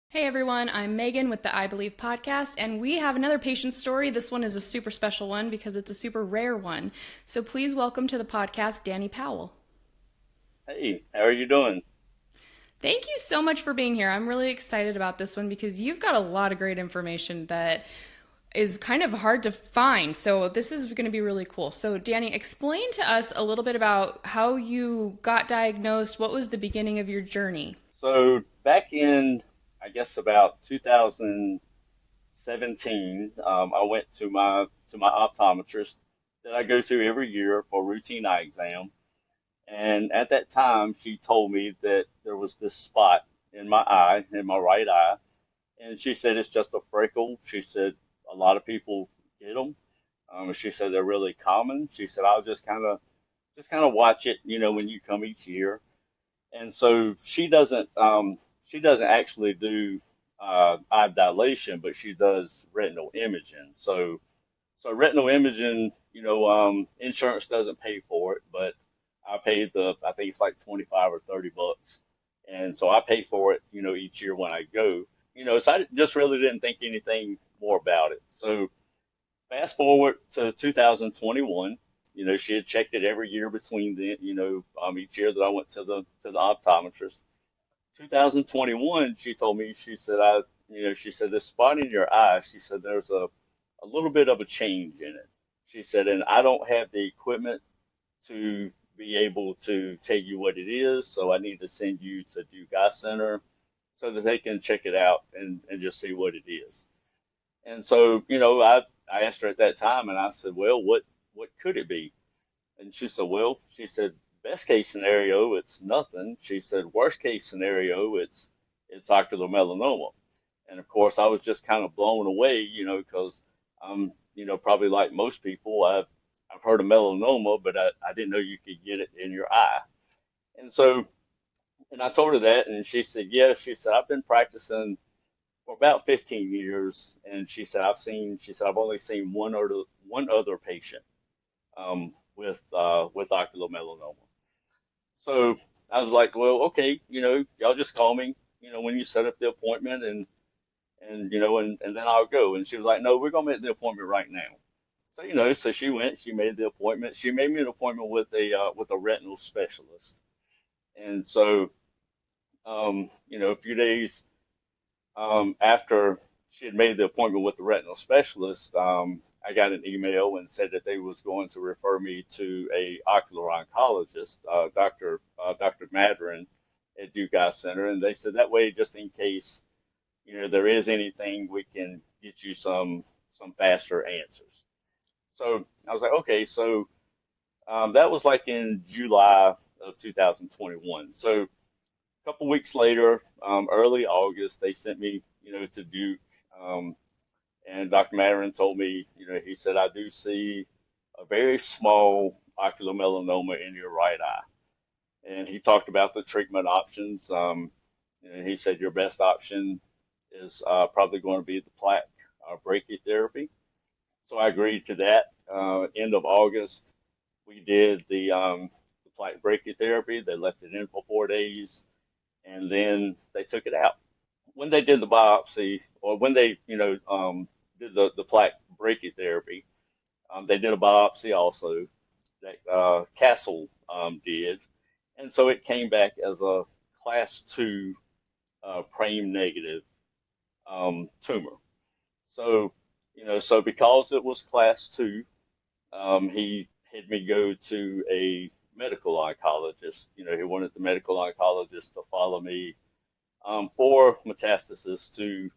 Hey everyone, I'm Megan with the I Believe podcast, and we have another patient story. This one is a super special one because it's a super rare one. So please welcome to the podcast, Danny Powell. Hey, how are you doing? Thank you so much for being here. I'm really excited about this one because you've got a lot of great information that is kind of hard to find. So this is going to be really cool. So Danny, explain to us a little bit about how you got diagnosed. What was the beginning of your journey? So back in, I guess about 2017, I went to my optometrist that I go to every year for a routine eye exam. And at that time, she told me that there was this spot in my eye, in my right eye, and she said it's just a freckle. She said a lot of people get them. She said they're really common. She said I'll just kind of watch it, when you come each year. And so she doesn't actually do eye dilation, but she does retinal imaging. So retinal imaging, insurance doesn't pay for it, but I think it's like 25 or 30 bucks. And so I pay for it, each year when I go, so I just really didn't think anything more about it. So fast forward to 2021, she had checked it every year between each year that I went to the optometrist. 2021, she told me, she said this spot in your eye, she said there's a little bit of a change in it. She said, and I don't have the equipment to be able to tell you what it is, so I need to send you to Duke Eye Center so that they can check it out and just see what it is. And so, I asked her at that time and I said, well, what could it be? And she said, well, she said, best case scenario, it's nothing. She said, worst case scenario, it's ocular melanoma. And of course, I was just kind of blown away, because probably like most people, I've heard of melanoma, but I didn't know you could get it in your eye. And so, and I told her that, and she said, yes. She said, I've been practicing for about 15 years, and she said I've only seen one other patient with ocular melanoma. So I was like, well, okay, y'all just call me, when you set up the appointment, and then I'll go. And she was like, no, we're gonna make the appointment right now. So so she went, she made the appointment. She made me an appointment with a retinal specialist. And so a few days after she had made the appointment with the retinal specialist, I got an email and said that they was going to refer me to a ocular oncologist, Dr. Madron at Duke Eye Center, and they said that way, just in case there is anything, we can get you some faster answers. So I was like, okay, so that was like in July of 2021. So a couple weeks later, early August, they sent me, to Duke. Um, and Dr. Madarin told me, he said, I do see a very small ocular melanoma in your right eye. And he talked about the treatment options. And he said, your best option is probably going to be the plaque brachytherapy. So I agreed to that. End of August, we did the plaque brachytherapy. They left it in for 4 days, and then they took it out. When they did the biopsy, or when they, did the plaque brachytherapy, they did a biopsy also that Castle did, and so it came back as a class 2 PRAME negative tumor. So, so because it was class 2, he had me go to a medical oncologist. He wanted the medical oncologist to follow me for metastasis to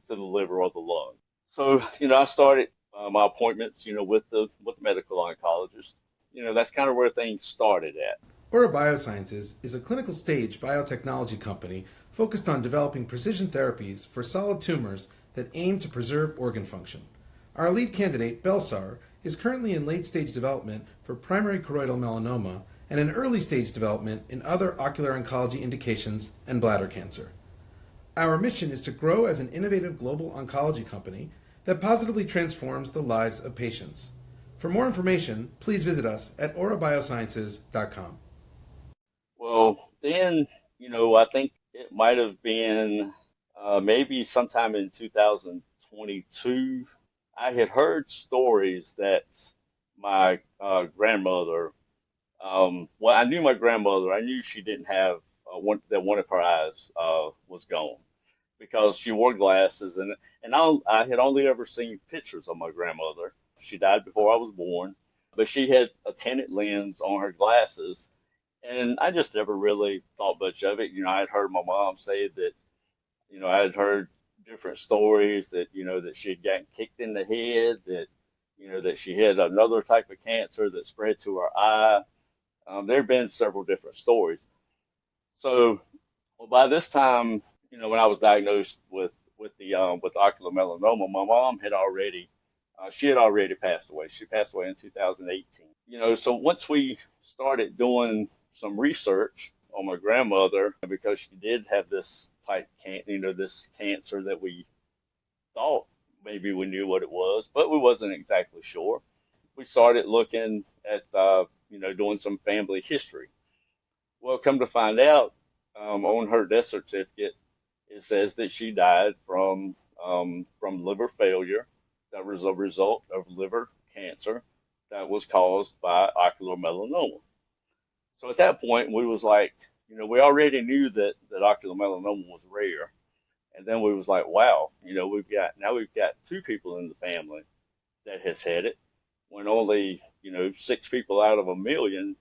the liver or the lung. So, I started my appointments, with the medical oncologist. That's kind of where things started at. Aura Biosciences is a clinical stage biotechnology company focused on developing precision therapies for solid tumors that aim to preserve organ function. Our lead candidate, Belsar, is currently in late stage development for primary choroidal melanoma and in early stage development in other ocular oncology indications and bladder cancer. Our mission is to grow as an innovative global oncology company that positively transforms the lives of patients. For more information, please visit us at aurabiosciences.com. Well, then, I think it might have been maybe sometime in 2022, I had heard stories that my grandmother, well, I knew my grandmother. I knew she didn't have that one of her eyes was gone because she wore glasses, and I had only ever seen pictures of my grandmother. She died before I was born, but she had a tinted lens on her glasses, and I just never really thought much of it. I had heard my mom say that, I had heard different stories that, that she had gotten kicked in the head, that, that she had another type of cancer that spread to her eye. There have been several different stories. So, well, by this time, when I was diagnosed with ocular melanoma, my mom had already she had already passed away. She passed away in 2018. So once we started doing some research on my grandmother, because she did have this this cancer that we thought maybe we knew what it was, but we wasn't exactly sure. We started looking at doing some family history. Well, come to find out, on her death certificate, it says that she died from liver failure. That was a result of liver cancer that was caused by ocular melanoma. So at that point, we was like, we already knew that ocular melanoma was rare, and then we was like, wow, we've got two people in the family that has had it, when only 6 people out of a million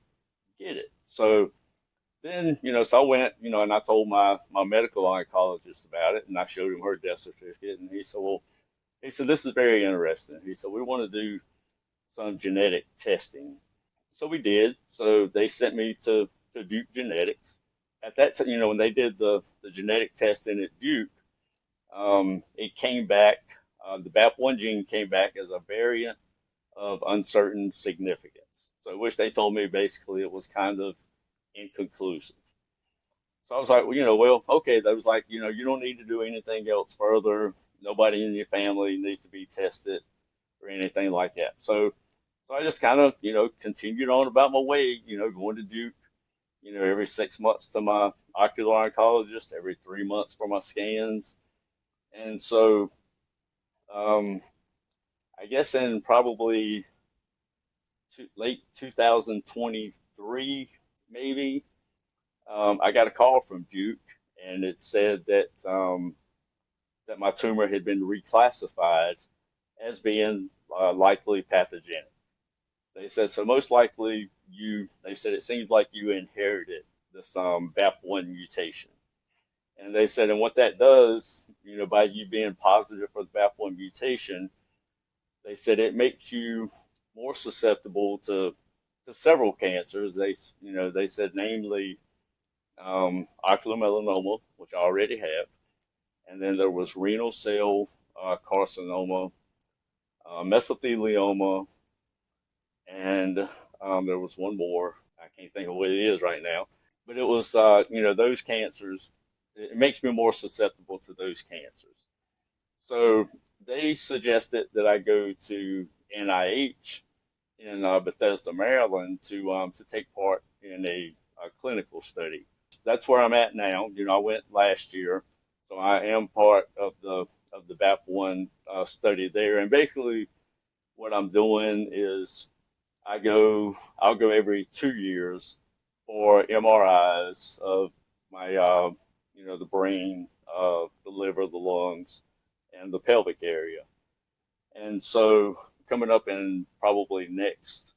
get it. So then, so I went, and I told my medical oncologist about it, and I showed him her death certificate, and he said, well, this is very interesting. He said, we want to do some genetic testing. So we did. So they sent me to Duke Genetics. At that time, when they did the genetic testing at Duke, it came back, the BAP1 gene came back as a variant of uncertain significance. So which they told me basically it was kind of inconclusive. So I was like, okay. That was like, you don't need to do anything else further. Nobody in your family needs to be tested or anything like that. So I just kind of, continued on about my way, going to Duke, every 6 months to my ocular oncologist, every 3 months for my scans. And so, um, I guess in probably late 2023, maybe, I got a call from Duke, and it said that my tumor had been reclassified as being likely pathogenic. They said, so most likely they said it seems like you inherited this BAP1 mutation. And they said, and what that does, by you being positive for the BAP1 mutation, they said it makes you more susceptible to several cancers. They said, namely, ocular melanoma, which I already have, and then there was renal cell carcinoma, mesothelioma, and there was one more. I can't think of what it is right now, but it was those cancers. It makes me more susceptible to those cancers. So they suggested that I go to NIH in Bethesda, Maryland, to take part in a clinical study. That's where I'm at now. I went last year, so I am part of the BAP1 study there. And basically, what I'm doing is I'll go every 2 years for MRIs of my, the brain, the liver, the lungs, and the pelvic area. And so coming up in probably next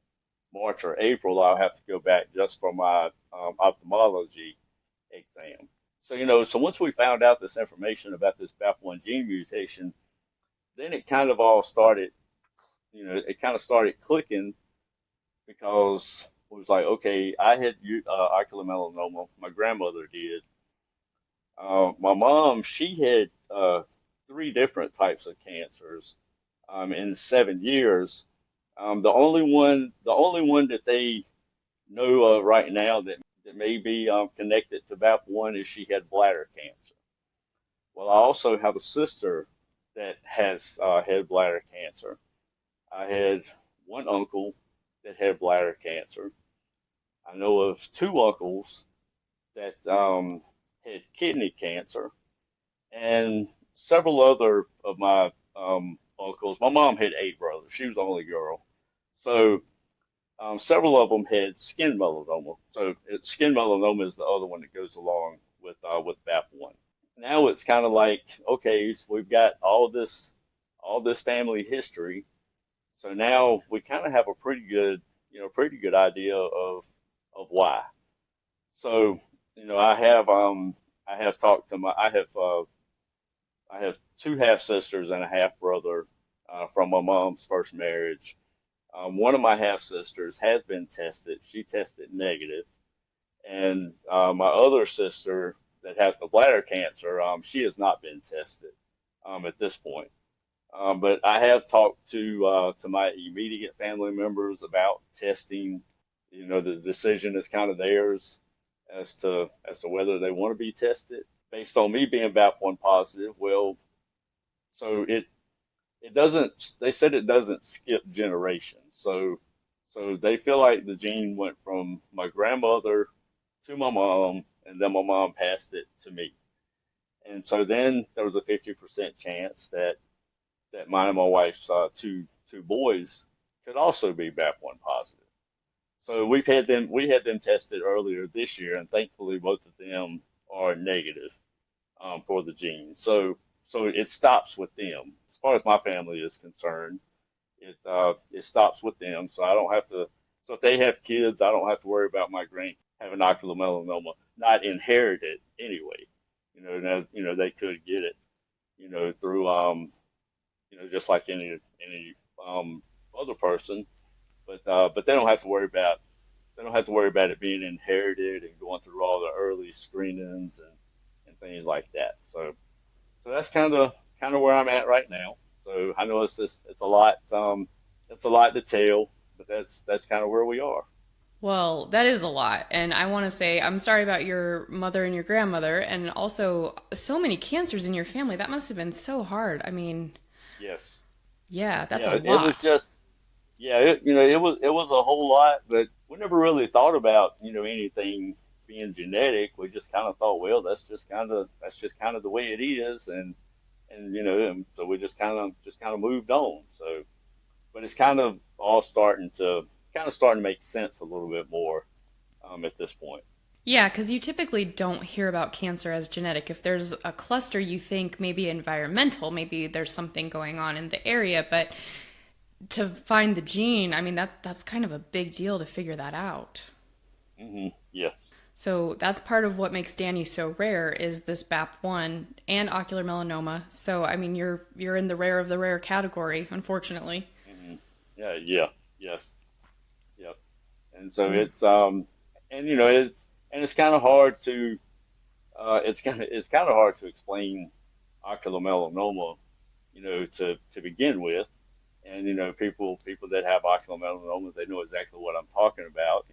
March or April, I'll have to go back just for my ophthalmology exam. So, so once we found out this information about this BAP1 gene mutation, then it kind of all started, it kind of started clicking, because it was like, okay, I had ocular melanoma. My grandmother did. My mom, she had three different types of cancers in 7 years. The only one that they know of right now that may be connected to BAP1 is she had bladder cancer. Well, I also have a sister that has had bladder cancer. I had one uncle that had bladder cancer. I know of two uncles that had kidney cancer, and several other of my uncles. My mom had 8 brothers. She was the only girl. So several of them had skin melanoma. So skin melanoma is the other one that goes along with BAP1. Now it's kind of like, okay, so we've got all this family history. So now we kind of have a pretty good idea of why. So, I have talked to I have 2 half sisters and a half brother from my mom's first marriage. One of my half sisters has been tested. She tested negative, and my other sister that has the bladder cancer, she has not been tested at this point. But I have talked to my immediate family members about testing. The decision is kind of theirs as to whether they want to be tested. Based on me being BAP1 positive, well, so it doesn't. They said it doesn't skip generations. So they feel like the gene went from my grandmother to my mom, and then my mom passed it to me. And so then there was a 50% chance that mine and my wife's two boys could also be BAP1 positive. So we had them tested earlier this year, and thankfully both of them are negative for the gene. So it stops with them. As far as my family is concerned, it stops with them. So I don't have to. So if they have kids, I don't have to worry about my grandkids having ocular melanoma, not inherited anyway. Now, they could get it, through just like any other person, but they don't have to worry about it being inherited and going through all the early screenings and things like that. So that's kind of where I'm at right now. So I know it's a lot to tell, but that's kind of where we are. Well, that is a lot. And I want to say, I'm sorry about your mother and your grandmother, and also so many cancers in your family. That must have been so hard. I mean, Yes. yeah, that's a Yeah, it was lot. just yeah, it was a whole lot, but we never really thought about, anything being genetic. We just kind of thought, well, that's just kind of the way it is, and so we just kind of moved on. So, but it's kind of starting to make sense a little bit more at this point. Yeah, because you typically don't hear about cancer as genetic. If there's a cluster, you think maybe environmental, maybe there's something going on in the area, but to find the gene, I mean that's kind of a big deal to figure that out. Yes. So that's part of what makes Danny so rare is this BAP1 and ocular melanoma. So I mean you're in the rare of the rare category, unfortunately. hmm Yeah. Yeah. Yes. Yep. And so Mm. and it's kind of hard to it's kind of hard to explain ocular melanoma, to begin with. And people that have ocular melanoma, they know exactly what I'm talking about.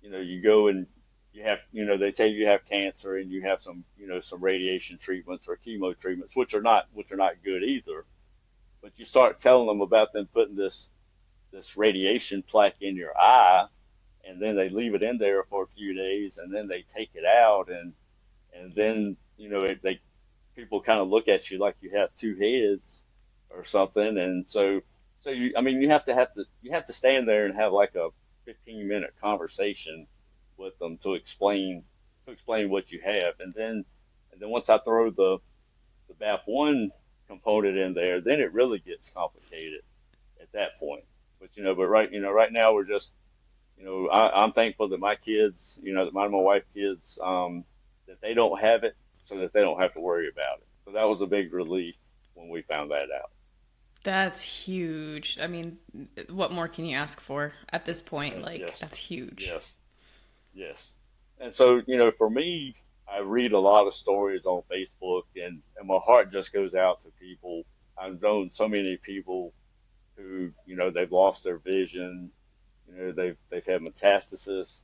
You go and they tell you you have cancer and you have some radiation treatments or chemo treatments, which are not good either. But you start telling them about them putting this radiation plaque in your eye, and then they leave it in there for a few days, and then they take it out, and then they people kind of look at you like you have 2 heads or something, and I mean you have to stand there and have like a 15-minute conversation with them to explain what you have, and then once I throw the BAP1 component in there, then it really gets complicated at that point. But right now we're just I'm thankful that my kids, that my wife kids, that they don't have it, so that they don't have to worry about it. So that was a big relief when we found that out. That's huge. I mean, what more can you ask for at this point? Like, Yes, that's huge. yes, yes. And so, for me, I read a lot of stories on Facebook, and my heart just goes out to people. I've known so many people who, they've lost their vision, they've had metastasis,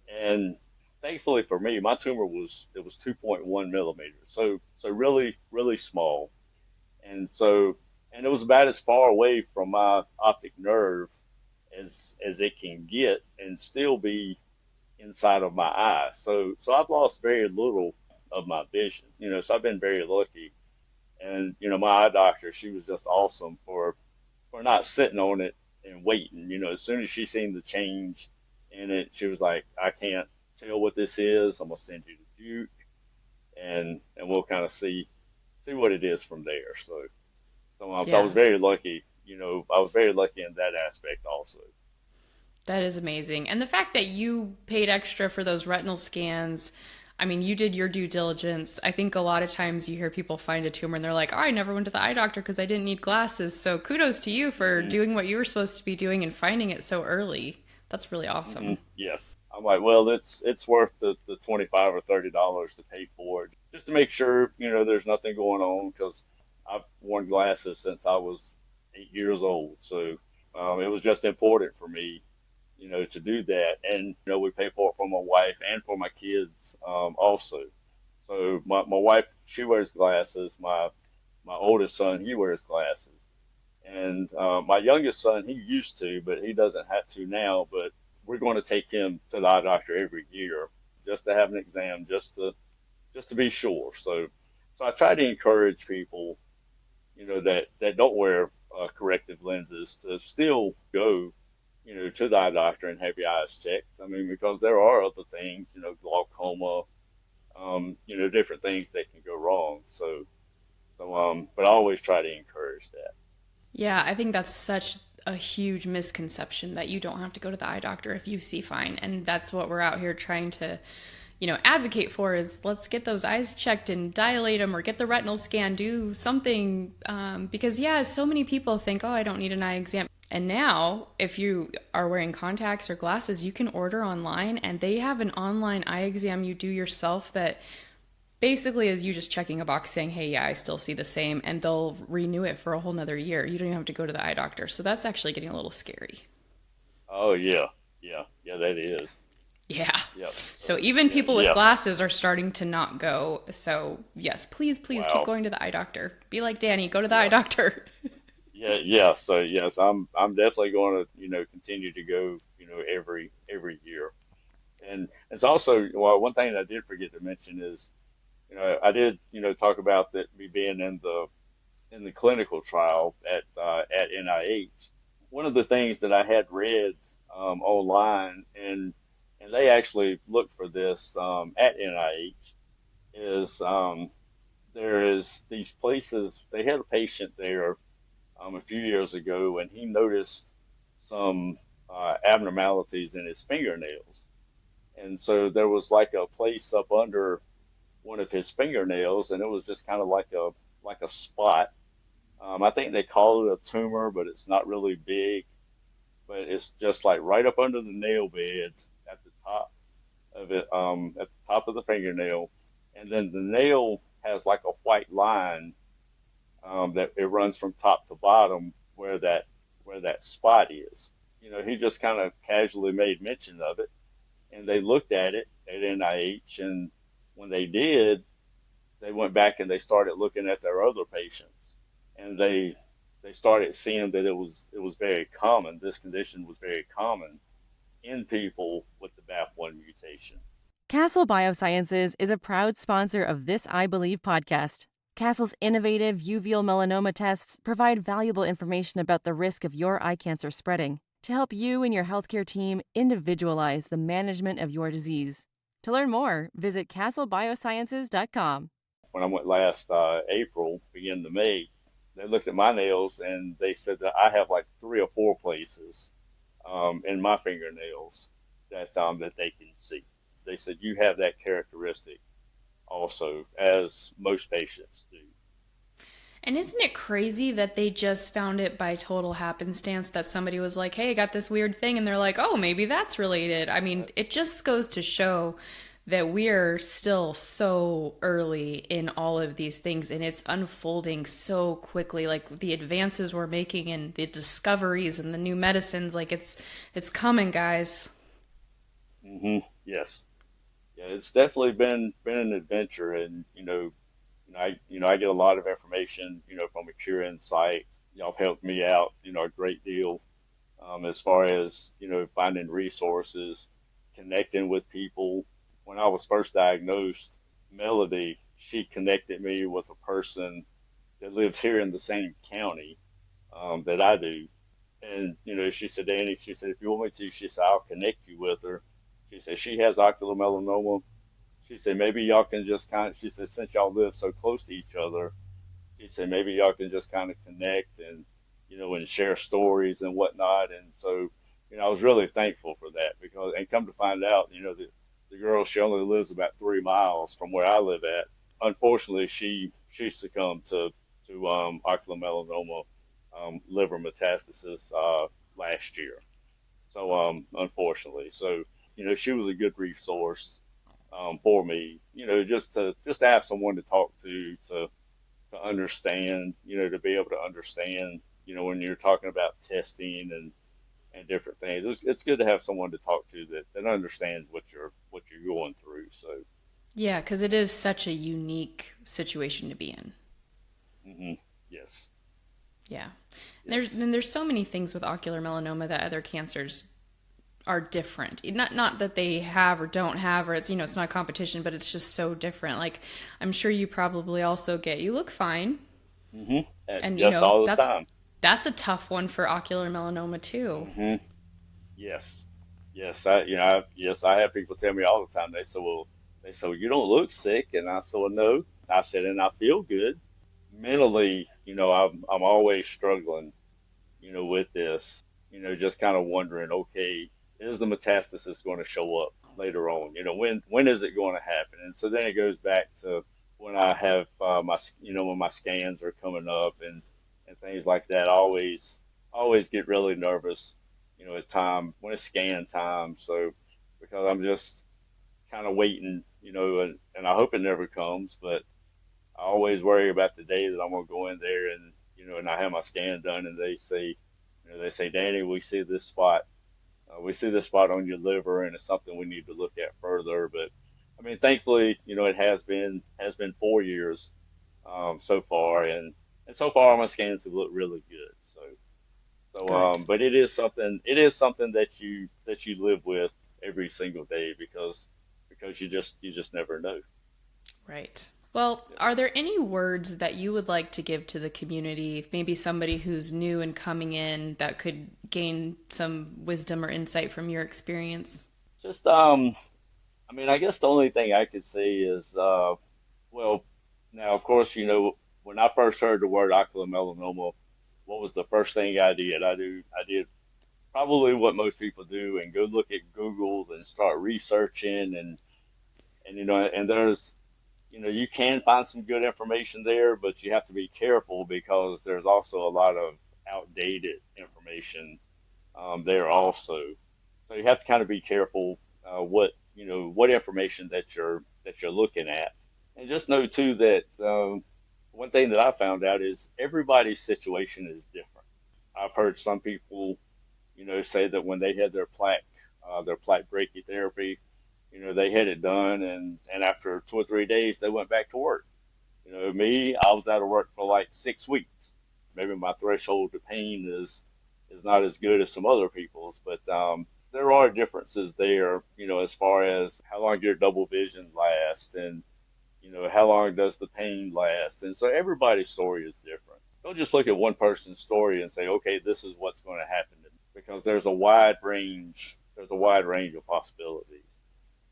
and thankfully for me, my tumor was 2.1 millimeters, so really really small, and and it was about as far away from my optic nerve as it can get, and still be inside of my eye. So I've lost very little of my vision, so I've been very lucky. And, my eye doctor, she was just awesome for not sitting on it and waiting. As soon as she seen the change in it, she was like, I can't tell what this is. I'm gonna send you to Duke, and we'll kind of see what it is from there. So I was Yeah. very lucky. I was very lucky in that aspect also. That is amazing. And the fact that you paid extra for those retinal scans, I mean, you did your due diligence. I think a lot of times you hear people find a tumor and they're like, oh, I never went to the eye doctor because I didn't need glasses. So kudos to you for Hmm. doing what you were supposed to be doing and finding it so early. That's really Hmm. awesome. Yeah. I'm like, well, it's worth the $25 or $30 to pay for it, just to make sure, there's nothing going on, because I've worn glasses since I was 8 years old. So it was just important for me, to do that. And, we pay for it for my wife and for my kids, also. So my wife, she wears glasses. My oldest son, he wears glasses. And my youngest son, he used to, but he doesn't have to now. But we're going to take him to the eye doctor every year, just to have an exam, just to be sure. So I try to encourage people, that don't wear corrective lenses, to still go, to the eye doctor and have your eyes checked. I mean, because there are other things, glaucoma, different things that can go wrong. But I always try to encourage that. Yeah, I think that's such a huge misconception that you don't have to go to the eye doctor if you see fine. And that's what we're out here trying to, advocate for is let's get those eyes checked and dilate them or get the retinal scan, do something. Because, yeah, so many people think, oh, I don't need an eye exam. And now, if you are wearing contacts or glasses, you can order online and they have an online eye exam you do yourself that basically is you just checking a box saying, hey, yeah, I still see the same, and they'll renew it for a whole nother year. You don't even have to go to the eye doctor. So that's actually getting a little scary. Oh yeah, yeah, yeah. That is. Yeah. Yep. So So even yeah, people with yeah. glasses are starting to not go. So yes, please, please keep Wow. going to the eye doctor. Be like Danny, go to the eye Yeah. doctor. Yeah. Yeah. So yes, I'm definitely going to continue to go every year. And it's also, well, one thing I did forget to mention is, I did talk about that, me being in the clinical trial at NIH. One of the things that I had read online, and they actually looked for this at NIH, is there is these places. They had a patient there a few years ago, and he noticed some abnormalities in his fingernails. And so there was like a place up under one of his fingernails, and it was just kind of like a spot. I think they call it a tumor, but it's not really big. But it's just like right up under the nail bed at the top of it, at the top of the fingernail, and then the nail has like a white line, that it runs from top to bottom where that spot is. He just kind of casually made mention of it, and they looked at it at NIH, and when they did, they went back and they started looking at their other patients, and they started seeing that it was very common. This condition was very common in people with the BAP1 mutation. Castle Biosciences is a proud sponsor of this I Believe podcast. Castle's innovative uveal melanoma tests provide valuable information about the risk of your eye cancer spreading to help you and your healthcare team individualize the management of your disease. To learn more, visit castlebiosciences.com. When I went last April, beginning of May, they looked at my nails and they said that I have like three or four places in my fingernails that they can see. They said you have that characteristic also, as most patients do. And isn't it crazy that they just found it by total happenstance that somebody was like, hey, I got this weird thing, and they're like, oh, maybe that's related. I mean, it just goes to show that we're still so early in all of these things and it's unfolding so quickly. Like the advances we're making and the discoveries and the new medicines, like it's coming, guys. Yes, yeah, it's definitely been an adventure, and I get a lot of information, from a Cure Insight. Y'all have helped me out, a great deal, as far as finding resources, connecting with people. When I was first diagnosed, Melody, she connected me with a person that lives here in the same county that I do. And, she said, Danny, she said, if you want me to, she said, I'll connect you with her. She said, she has ocular melanoma. She said, maybe y'all can just she said, since y'all live so close to each other, she said, maybe y'all can just kind of connect and, and share stories and whatnot. And so, I was really thankful for that because, and come to find out, the girl, she only lives about 3 miles from where I live at. Unfortunately, she succumbed to ocular melanoma, liver metastasis, last year. So, unfortunately, so, she was a good resource, for me, just to have someone to talk to understand, to be able to understand, when you're talking about testing and different things. It's good to have someone to talk to that understands what you're going through. So, Yeah, because it is such a unique situation to be in. hmm yes, Yeah. yes, And there's so many things with ocular melanoma that other cancers are different. Not that they have or don't have, or it's not a competition, but it's just so different. Like, I'm sure you probably also get, you look fine. hmm And yes, all the time. that's a tough one for ocular melanoma too. hmm Yes, yes, yes, I have people tell me all the time. They say, well, you don't look sick, and I said, well, no. I said, and I feel good. Mentally, I'm always struggling, with this, just kind of wondering, okay, is the metastasis going to show up later on? When is it going to happen? And so then it goes back to when I have when my scans are coming up and things like that. I always get really nervous, at time when it's scan time. So because I'm just kind of waiting, and I hope it never comes, but I always worry about the day that I'm gonna go in there and and I have my scan done and they say, Danny, we see this spot on your liver and it's something we need to look at further. But I mean, thankfully, it has been 4 years so far, and so far my scans have looked really good. Good. But it is something that you live with every single day because you just never know. Right. Well, are there any words that you would like to give to the community? Maybe somebody who's new and coming in that could gain some wisdom or insight from your experience? Just I mean, I guess the only thing I could say is, well, now of course, when I first heard the word ocular melanoma, what was the first thing I did? I did probably what most people do and go look at Google and start researching and there's you can find some good information there, but you have to be careful because there's also a lot of outdated information there also. So you have to kind of be careful what information that you're looking at, and just know too that one thing that I found out is everybody's situation is different. I've heard some people say that when they had their plaque brachytherapy, they had it done, and after 2 or 3 days they went back to work. Me, I was out of work for like 6 weeks. Maybe my threshold to pain is not as good as some other people's, but there are differences there, as far as how long your double vision lasts and how long does the pain last. And so everybody's story is different. Don't just look at one person's story and say, okay, this is what's going to happen to me, because there's a wide range of possibilities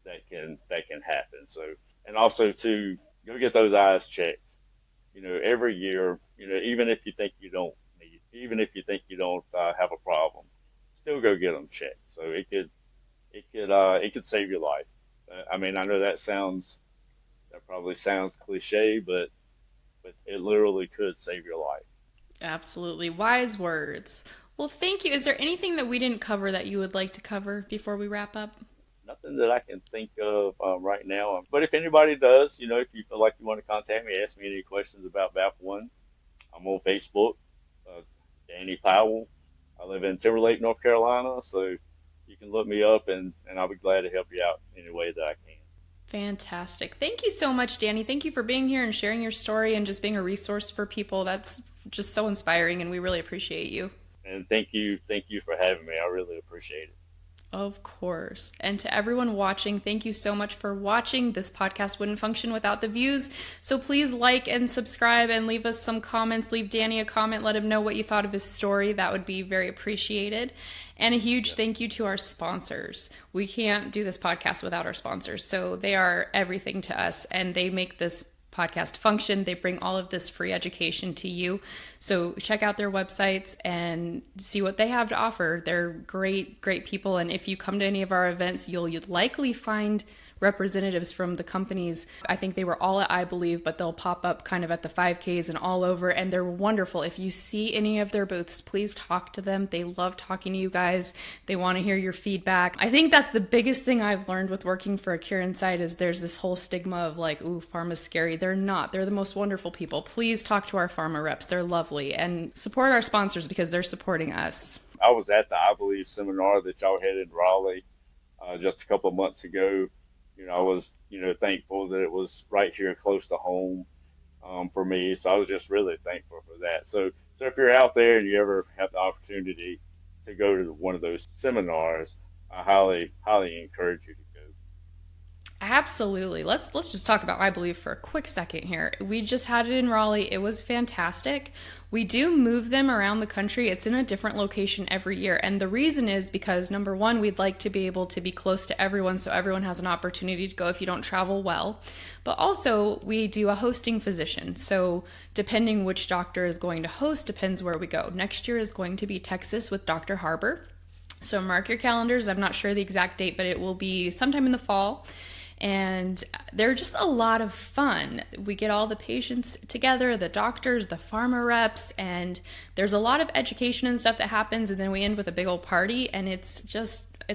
that can happen. So, and also to go get those eyes checked, every year, even if you think you don't even if you think you don't have a problem, still go get them checked. So it could save your life. I mean, I know that probably sounds cliche, but it literally could save your life. Absolutely. Wise words. Well, thank you. Is there anything that we didn't cover that you would like to cover before we wrap up? Nothing that I can think of right now. But if anybody does, if you feel like you want to contact me, ask me any questions about BAP1, I'm on Facebook, uh, Danny Powell. I live in Timberlake, North Carolina, so you can look me up and I'll be glad to help you out any way that I can. Fantastic. Thank you so much, Danny. Thank you for being here and sharing your story and just being a resource for people. That's just so inspiring, and we really appreciate you. And thank you for having me. I really appreciate it. Of course. And to everyone watching, thank you so much for watching. This podcast wouldn't function without the views. So please like and subscribe and leave us some comments. Leave Danny a comment. Let him know what you thought of his story. That would be very appreciated. And a huge thank you to our sponsors. We can't do this podcast without our sponsors. So they are everything to us, and they make this podcast function. They bring all of this free education to you. So check out their websites and see what they have to offer. They're great, great people. And if you come to any of our events, you'll likely find representatives from the companies. I think they were all at I Believe, but they'll pop up kind of at the 5Ks and all over, and they're wonderful. If you see any of their booths, please talk to them. They love talking to you guys. They want to hear your feedback. I think that's the biggest thing I've learned with working for a Cure Insight is there's this whole stigma of like, ooh, pharma's scary. They're not. They're the most wonderful people. Please talk to our pharma reps. They're lovely, and support our sponsors because they're supporting us. I was at the I Believe seminar that y'all had in Raleigh just a couple of months ago. I was, thankful that it was right here close to home for me. So I was just really thankful for that. So if you're out there and you ever have the opportunity to go to one of those seminars, I highly, highly encourage you to go. Absolutely. Let's just talk about I Believe for a quick second here. We just had it in Raleigh. It was fantastic. We do move them around the country. It's in a different location every year. And the reason is because, number one, we'd like to be able to be close to everyone so everyone has an opportunity to go if you don't travel well. But also, we do a hosting physician. So depending which doctor is going to host depends where we go. Next year is going to be Texas with Dr. Harbour. So mark your calendars. I'm not sure the exact date, but it will be sometime in the fall. And they're just a lot of fun. We get all the patients together, the doctors, the pharma reps, and there's a lot of education and stuff that happens, and then we end with a big old party, and it's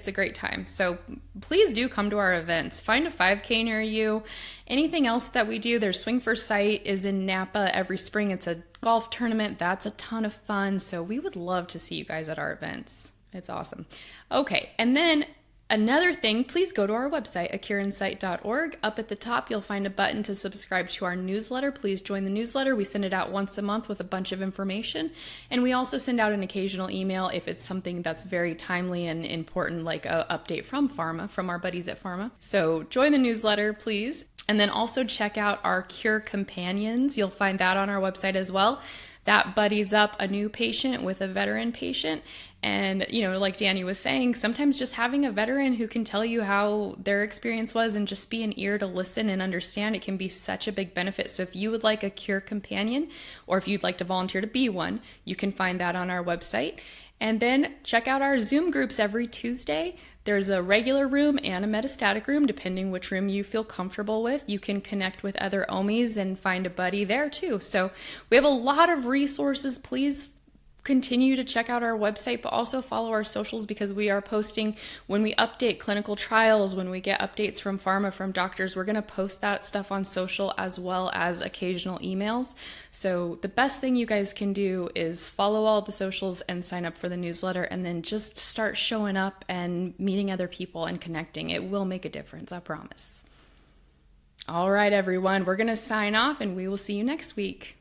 a great time. So please do come to our events. Find a 5K near you. Anything else that we do, there's Swing for Sight is in Napa every spring. It's a golf tournament. That's a ton of fun. So we would love to see you guys at our events. It's awesome. Okay, and then another thing, please go to our website, acureinsight.org. Up at the top, you'll find a button to subscribe to our newsletter. Please join the newsletter. We send it out once a month with a bunch of information. And we also send out an occasional email if it's something that's very timely and important, like an update from pharma, from our buddies at pharma. So join the newsletter, please. And then also check out our Cure Companions. You'll find that on our website as well. That buddies up a new patient with a veteran patient. And, like Danny was saying, sometimes just having a veteran who can tell you how their experience was and just be an ear to listen and understand, it can be such a big benefit. So if you would like a Cure Companion, or if you'd like to volunteer to be one, you can find that on our website. And then check out our Zoom groups every Tuesday. There's a regular room and a metastatic room, depending which room you feel comfortable with. You can connect with other OMIs and find a buddy there too. So we have a lot of resources. Please continue to check out our website, but also follow our socials because we are posting when we update clinical trials, when we get updates from pharma, from doctors, we're going to post that stuff on social as well as occasional emails. So the best thing you guys can do is follow all the socials and sign up for the newsletter, and then just start showing up and meeting other people and connecting. It will make a difference, I promise. All right, everyone, we're going to sign off and we will see you next week.